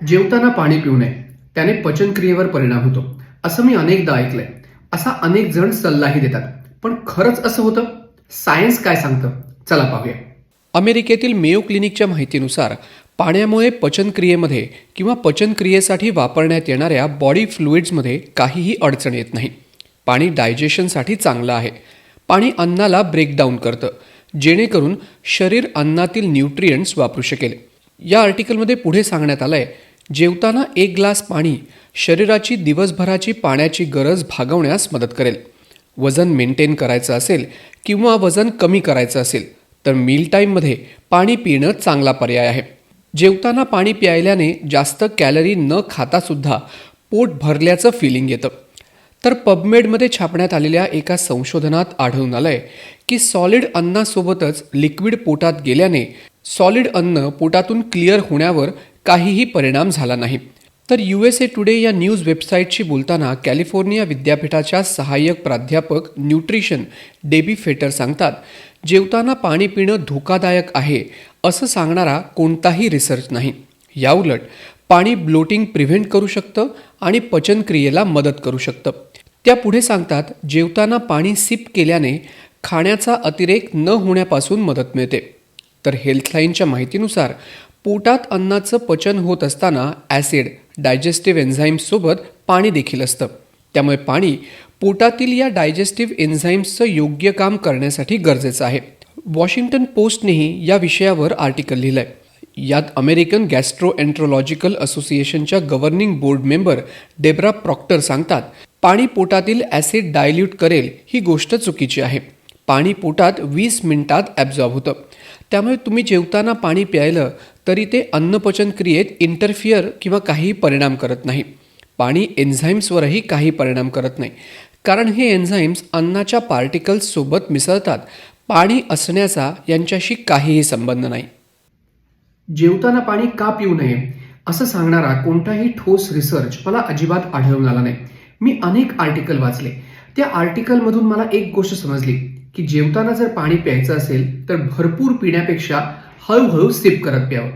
जेवताना पाणी पिऊ नये, त्याने पचनक्रियेवर परिणाम होतो असं मी अनेकदा ऐकलंय. असा अनेक जण सल्लाही देतात, पण खरंच असं होतं? सायन्स काय सांगतं? चला पाहूया. अमेरिकेतील मेयो क्लिनिकच्या माहितीनुसार पाण्यामुळे पचनक्रियेमध्ये किंवा पचनक्रियेसाठी वापरण्यात येणाऱ्या बॉडी फ्लुइड्समध्ये काहीही अडचण येत नाही. पाणी डायजेशनसाठी चांगलं आहे. पाणी अन्नाला ब्रेकडाऊन करतं, जेणेकरून शरीर अन्नातील न्यूट्रिएंट्स वापरू शकेल. या आर्टिकलमध्ये पुढे सांगण्यात आलंय, जेवताना 1 ग्लास पाणी शरीराची दिवसभराची पाण्याची गरज भागवण्यास मदत करेल. वजन मेंटेन करायचं असेल किंवा वजन कमी करायचं असेल तर मील टाईममध्ये पाणी पिणं चांगला पर्याय आहे. जेवताना पाणी प्यायल्याने जास्त कॅलरी न खातासुद्धा पोट भरल्याचं फिलिंग येतं. तर पबमेडमध्ये छापण्यात आलेल्या एका संशोधनात आढळून आलंय की सॉलिड अन्नासोबतच लिक्विड पोटात गेल्याने सॉलिड अन्न पोटातून क्लिअर होण्यावर काहीही परिणाम झाला नाही. तर USA टुडे या न्यूज वेबसाईटशी बोलताना कॅलिफोर्निया विद्यापीठाच्या सहाय्यक प्राध्यापक न्यूट्रिशन डेबी फेटर सांगतात, जेवताना पाणी पिणं धोकादायक आहे असं सांगणारा कोणताही रिसर्च नाही. याउलट पाणी ब्लोटिंग प्रिव्हेंट करू शकतं आणि पचनक्रियेला मदत करू शकतं. त्या पुढे सांगतात, जेवताना पाणी सिप केल्याने खाण्याचा अतिरेक न होण्यापासून मदत मिळते. तर हेल्थलाईनच्या माहितीनुसार पोटात अन्नाचं पचन होत असताना ॲसिड, डायजेस्टिव्ह एन्झाईम्ससोबत पाणी देखील असतं. त्यामुळे पाणी पोटातील या डायजेस्टिव्ह एन्झाईम्सचं योग्य काम करण्यासाठी गरजेचं आहे. वॉशिंग्टन पोस्टनेही या विषयावर आर्टिकल लिहिलंय. यात अमेरिकन गॅस्ट्रोएन्ट्रोलॉजिकल असोसिएशनच्या governing board member Debra Proctor सांगतात, पाणी पोटातील ॲसिड डायल्यूट करेल ही गोष्ट चुकीची आहे. पाणी पोटात 20 मिनिटात ॲब्झॉर्ब होतं. त्यामुळे तुम्ही जेवताना पाणी प्यायलं तरी ते अन्नपचन क्रियेत इंटरफिअर किंवा काही परिणाम करत नाही. पाणी एन्झाईम्सवरही काही परिणाम करत नाही, कारण हे एन्झाईम्स अन्नाच्या पार्टिकल्ससोबत मिसळतात. पाणी असण्याचा यांच्याशी काहीही संबंध नाही. जेवताना पाणी का पिऊ नये असं सांगणारा कोणताही ठोस रिसर्च मला अजिबात आढळून आला नाही. मी अनेक आर्टिकल वाचले. त्या आर्टिकलमधून मला एक गोष्ट समजली की जेवताना जर पाणी प्यायचं असेल तर भरपूर पिण्यापेक्षा हळूहळू सिप करत प्यावं.